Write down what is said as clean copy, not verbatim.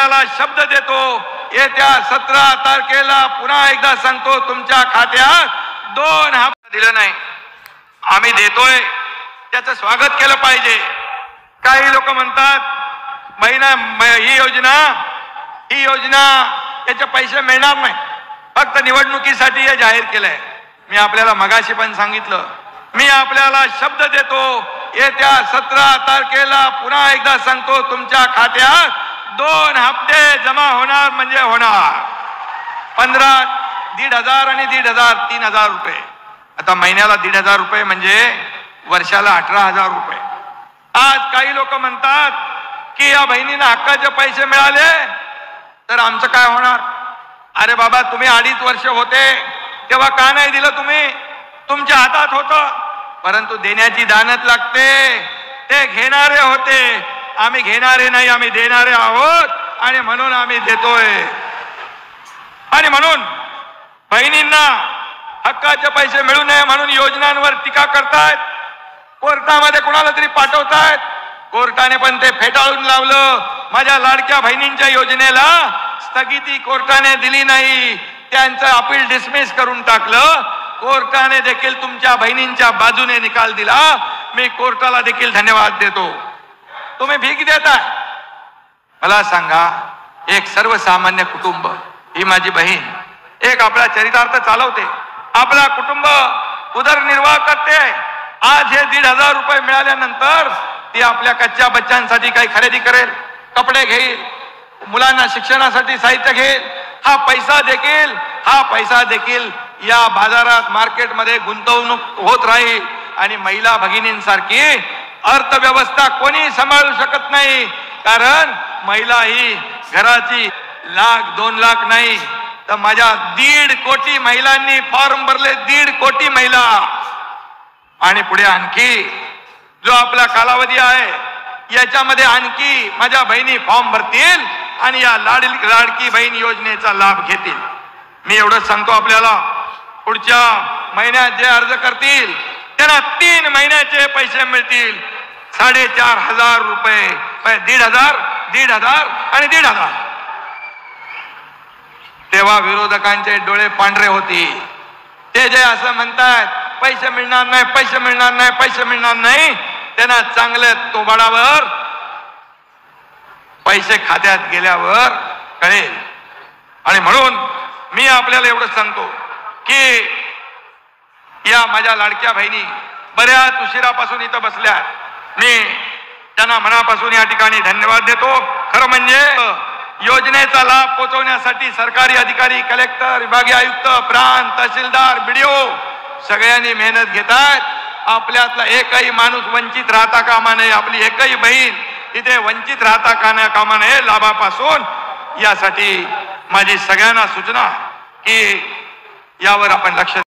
आपल्याला शब्द देतो, येत्या 17 तारखेला पुन्हा एकदा सांगतो, तुमच्या खात्यात 2 हप्ते दिलं नाही, आम्ही देतोय, त्याचं स्वागत केलं पाहिजे. काही लोक म्हणतात ही योजना याचे पैसे मिळणार नाही, फक्त निवडणुकीसाठी हे जाहीर केलंय. मी आपल्याला मगाशी पण सांगितलं, मी आपल्याला शब्द देतो, येत्या 17 तारखेला पुन्हा एकदा सांगतो, तुमच्या खात्यात 2 हप्ते जमा होणार म्हणजे होणार. 15, 1,500 आणि 1,500, 3,000 रुपये. आता महिन्याला 1,500 रुपये म्हणजे वर्षाला 18,000 रुपये. आज काही लोक म्हणतात की या बहिणींना हक्काचे पैसे मिळाले तर आमचं काय होणार. अरे बाबा, तुम्ही 2.5 वर्ष होते तेव्हा का नाही दिलं तुम्ही? तुमच्या हातात होतं, परंतु देण्याची दानत लागते. ते घेणारे होते, आम्ही घेणारे नाही, आम्ही देणारे आहोत आणि म्हणून आम्ही देतोय. आणि म्हणून बहिणींना हक्काचे पैसे मिळू नये म्हणून योजनांवर टीका करतायत, कोर्टामध्ये कोणाला तरी पाठवतायत. कोर्टाने पण ते फेटाळून लावलं. माझ्या लाडक्या बहिणींच्या योजनेला स्थगिती कोर्टाने दिली नाही, त्यांचं अपील डिसमिस करून टाकलं. कोर्टाने देखील तुमच्या बहिणींच्या बाजूने निकाल दिला. मी कोर्टाला देखील धन्यवाद देतो. तुम्ही भीक देताय. मला सांगा, एक सर्वसामान्य कुटुंब, ही माझी बहीण एक आपला चरितार्थ चालवते, आपला कुटुंब उदरनिर्वाह करते. आज हे 1,500 रुपये मिळाल्यानंतर ती आपल्या कच्च्या बच्चांसाठी काही खरेदी करेल, कपडे घेईल, मुलांना शिक्षणासाठी साहित्य घेईल. हा पैसा देखील या बाजारात मार्केटमध्ये गुंतवणूक होत राहील. आणि महिला भगिनींसारखी अर्थव्यवस्था कोणी सांभाळू शकत नाही, कारण महिला ही घराची 1,00,000-2 लाख नाही तर माझ्या 1.5 कोटी महिलांनी फॉर्म भरले, 1.5 कोटी महिला. आणि पुढे आणखी जो आपला कालावधी आहे याच्यामध्ये आणखी माझ्या बहिणी फॉर्म भरतील आणि या लाडकी बहीण योजनेचा लाभ घेतील. मी एवढंच सांगतो आपल्याला, पुढच्या महिन्यात जे अर्ज करतील त्यांना 3 महिन्याचे पैसे मिळतील. 4,500 रुपये, 1,500, 1,500 आणि 1,500. तेव्हा विरोधकांचे डोळे पांढरे होतील. ते जे असं म्हणतात पैसे मिळणार नाही, पैसे मिळणार नाही, पैसे मिळणार नाही, त्यांना चांगले तोबाडावर पैसे खात्यात गेल्यावर कळेल. आणि म्हणून मी आपल्याला एवढं सांगतो की या माझ्या लाडक्या बहिणी बऱ्याच उशिरापासून इथं बसल्या. मी त्यांना मनापासून या ठिकाणी धन्यवाद देतो. खरं म्हणजे योजनेचा लाभ पोहोचवण्यासाठी सरकारी अधिकारी, कलेक्टर, विभागीय आयुक्त, प्रांत तहसीलदार, BDO सगळ्यांनी मेहनत घेतात. आपल्यातला एकही माणूस वंचित राहता कामा नये, आपली एकही बहीण तिथे वंचित राहता कामा नये लाभापासून. यासाठी माझी सगळ्यांना सूचना की यावर आपण लक्ष